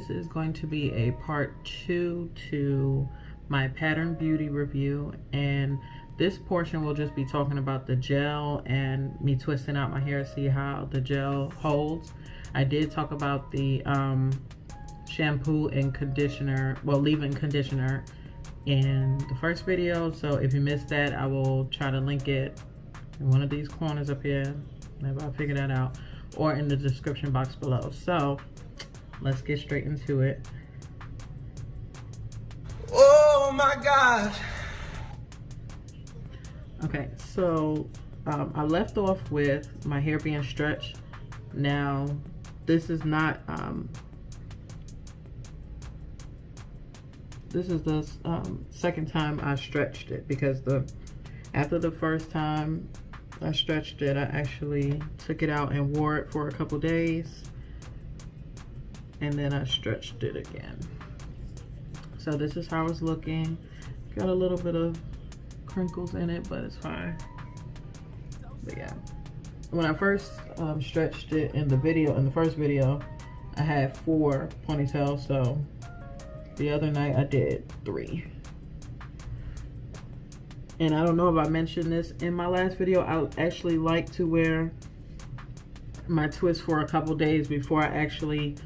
this is going to be a part 2 to my Pattern Beauty review, and this portion will just be talking about the gel and me twisting out my hair, see how the gel holds. I did talk about the shampoo and conditioner, well, leave-in conditioner in the first video, so if you missed that, I will try to link it in one of these corners up here, maybe I'll figure that out, or in the description box below. So let's get straight into it. Oh my gosh. Okay, so I left off with my hair being stretched. Now this is not this is the second time I stretched it, because after the first time I stretched it, I actually took it out and wore it for a couple days, and then I stretched it again. So this is how it's looking. Got a little bit of crinkles in it, but it's fine. But yeah, when I first stretched it in the first video, I had 4 ponytails, so the other night I did 3. And I don't know if I mentioned this in my last video, I actually like to wear my twists for a couple days before I actually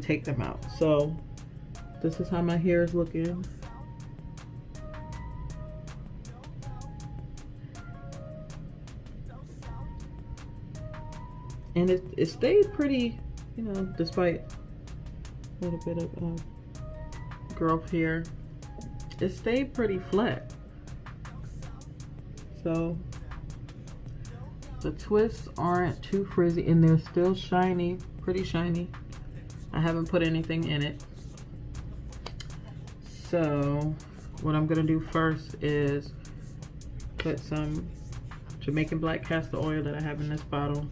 take them out. So this is how my hair is looking. And it stayed pretty, you know, despite a little bit of growth here, it stayed pretty flat. So the twists aren't too frizzy, and they're still shiny, pretty shiny. I haven't put anything in it. So what I'm gonna do first is put some Jamaican black castor oil that I have in this bottle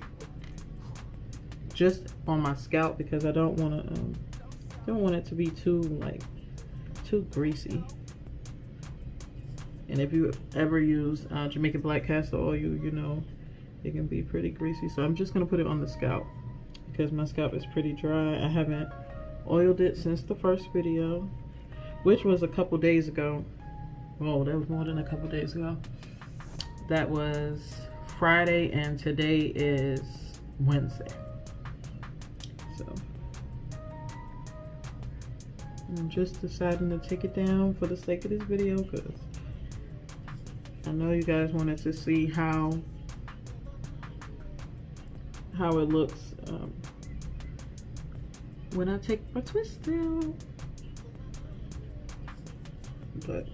just on my scalp, because I don't want it to be too greasy. And if you ever use Jamaican black castor oil, you know it can be pretty greasy. So I'm just gonna put it on the scalp because my scalp is pretty dry. I haven't oiled it since the first video, which was a couple days ago. Oh, that was more than a couple days ago. That was Friday, and today is Wednesday. So I'm just deciding to take it down for the sake of this video, because I know you guys wanted to see how it looks when I take my twist down. But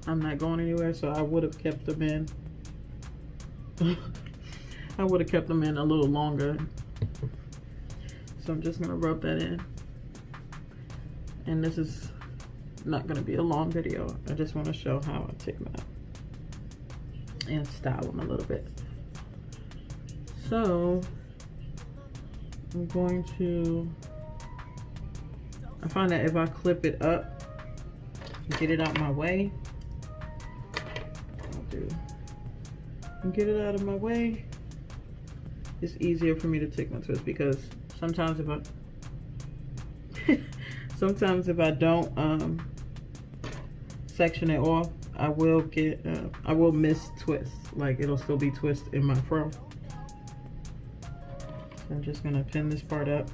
I'm not going anywhere, so I would have kept them in. I would have kept them in a little longer. So I'm just gonna rub that in. And this is not gonna be a long video. I just want to show how I take them out and style them a little bit. So I'm going to, I find that if I clip it up, get it out my way, get it out of my way, it's easier for me to take my twist, because sometimes if I don't section it off, I will miss twists. Like, it'll still be twist in my fro. So I'm just gonna pin this part up.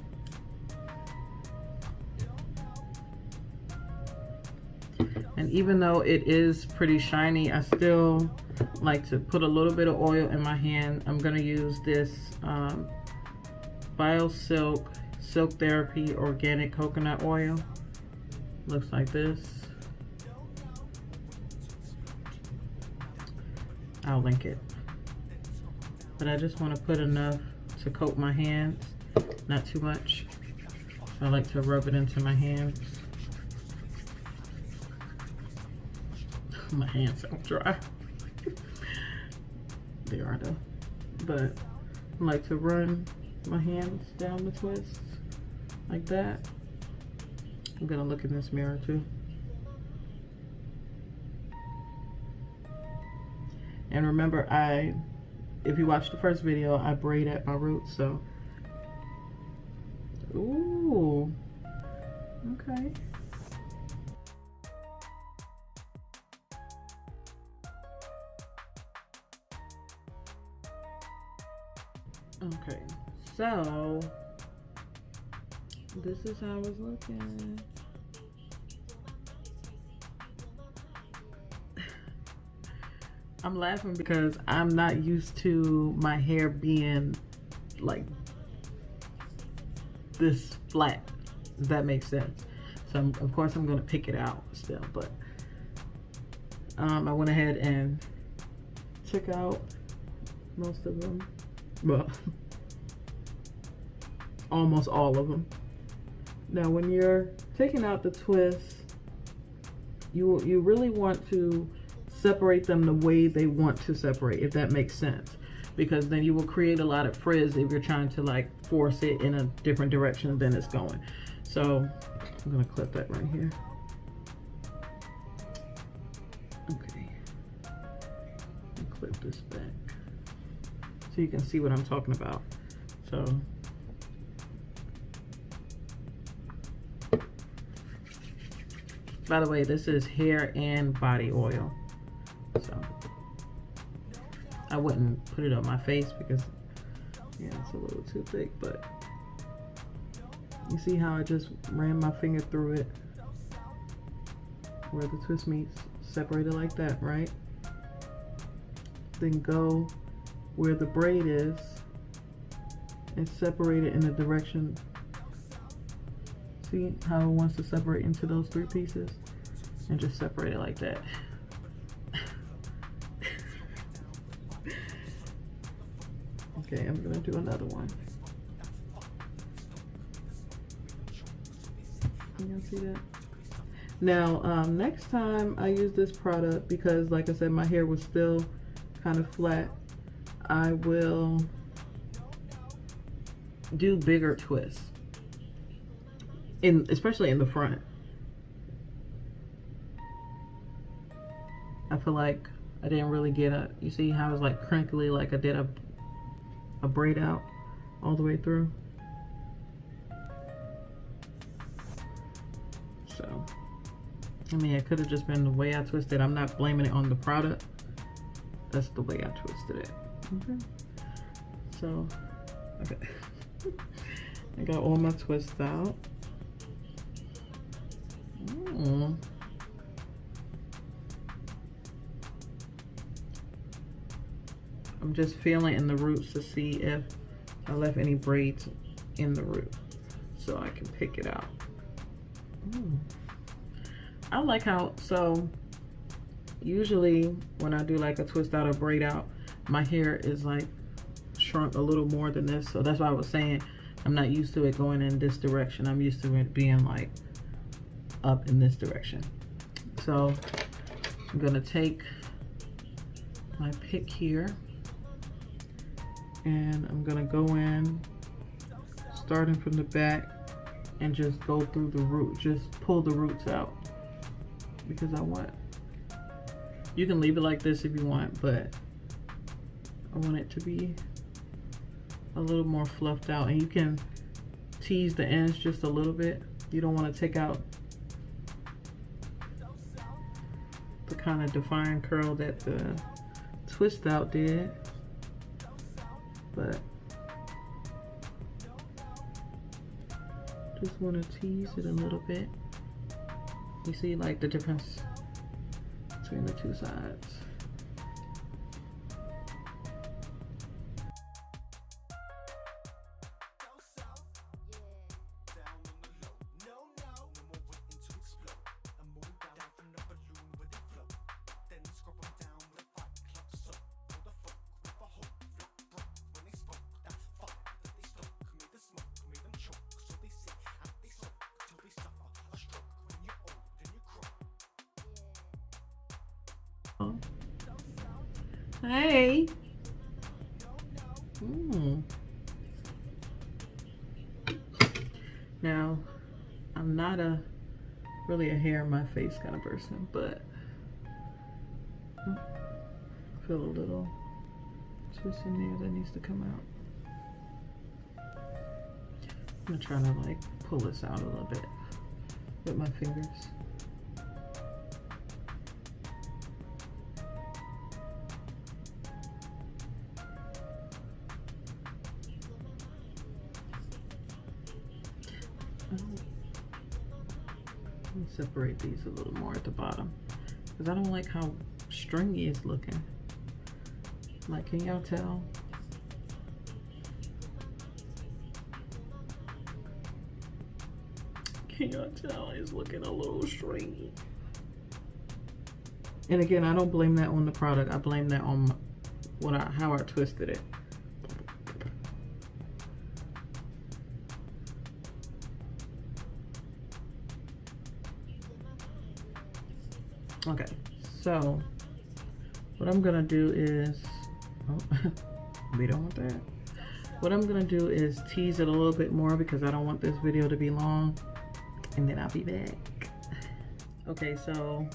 And even though it is pretty shiny, I still like to put a little bit of oil in my hand. I'm gonna use this Biosilk Silk Therapy Organic Coconut Oil. Looks like this. I'll link it. But I just want to put enough to coat my hands, not too much. I like to rub it into my hands. My hands are dry. They are though. But I like to run my hands down the twist like that. I'm gonna look in this mirror too. And remember, I if you watched the first video, I braid at my roots, so. Ooh, okay. Okay, so this is how it's looking. I'm laughing because I'm not used to my hair being like this flat, if that makes sense. So of course I'm gonna pick it out still, but I went ahead and took out most of them. Well, almost all of them. Now when you're taking out the twists, you really want to separate them the way they want to separate, if that makes sense, because then you will create a lot of frizz if you're trying to like force it in a different direction than it's going. So I'm gonna clip that right here. Okay, and clip this back so you can see what I'm talking about. So by the way, this is hair and body oil, so I wouldn't put it on my face because yeah, it's a little too thick, but you see how I just ran my finger through it where the twist meets, separated like that, right? Then go where the braid is and separate it in the direction. See how it wants to separate into those 3 pieces, and just separate it like that. Okay, I'm gonna do another one. You see that? Now, next time I use this product, because like I said, my hair was still kind of flat, I will do bigger twists, especially in the front. I feel like I didn't really get you see how it's like crinkly, like I did a braid out all the way through. So, I mean, it could have just been the way I twisted. I'm not blaming it on the product. That's the way I twisted it. Okay. So, okay. I got all my twists out. I'm just feeling in the roots to see if I left any braids in the root so I can pick it out. I like how, so usually when I do like a twist out or braid out, my hair is like shrunk a little more than this. So that's why I was saying I'm not used to it going in this direction. I'm used to it being like up in this direction. So I'm gonna take my pick here and I'm gonna go in starting from the back and just go through the root, just pull the roots out, because I want, you can leave it like this if you want, but I want it to be a little more fluffed out, and you can tease the ends just a little bit. You don't want to take out the kind of defined curl that the twist out did, but just want to tease it a little bit. You see like the difference between the two sides. Hey. Now, I'm not really a hair in my face kind of person, but I feel a little twist in there that needs to come out. I'm gonna try to like pull this out a little bit with my fingers. Let me separate these a little more at the bottom because I don't like how stringy it's looking. Like, can y'all tell? Can y'all tell it's looking a little stringy? And again, I don't blame that on the product. I blame that on how I twisted it. Okay, so what I'm gonna do is, oh, we don't want that. What I'm gonna do is tease it a little bit more because I don't want this video to be long, and then I'll be back. Okay, so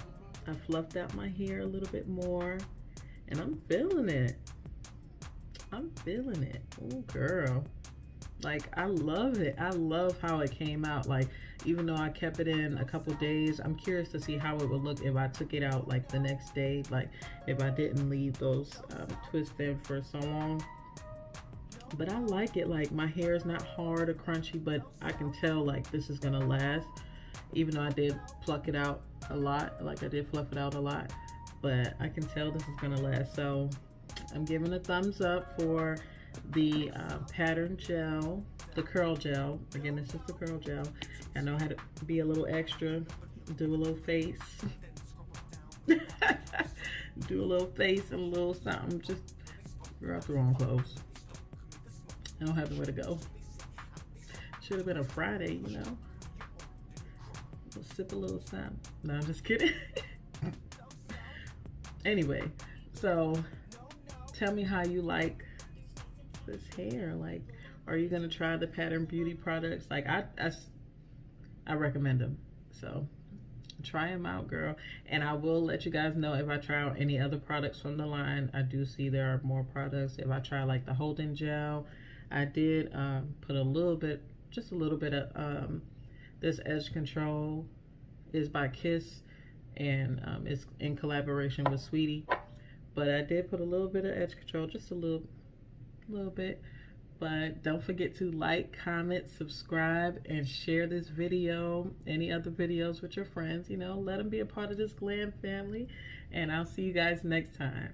I fluffed out my hair a little bit more, and I'm feeling it. I'm feeling it. Oh, girl. Like, I love it. I love how it came out. Like, even though I kept it in a couple days, I'm curious to see how it would look if I took it out like the next day. Like, if I didn't leave those twists in for so long. But I like it. Like, my hair is not hard or crunchy, but I can tell like this is gonna last. Even though I did pluck it out a lot, like I did fluff it out a lot, but I can tell this is gonna last. So I'm giving a thumbs up for the pattern gel, the curl gel. Again, this is the curl gel. I know how to be a little extra, do a little face. Do a little face and a little something. Just, girl, I threw on clothes. I don't have nowhere to go. Should have been a Friday, you know. We'll sip a little something. No, I'm just kidding. Anyway, so tell me how you like this hair. Like, are you gonna try the Pattern Beauty products? Like, I recommend them. So try them out, girl. And I will let you guys know if I try out any other products from the line. I do see there are more products. If I try like the holding gel, I did put a little bit, just a little bit of this edge control is by Kiss, and it's in collaboration with Sweetie. But I did put a little bit of edge control, just a little bit. But don't forget to like, comment, subscribe, and share this video, any other videos with your friends. You know, let them be a part of this glam family. And I'll see you guys next time.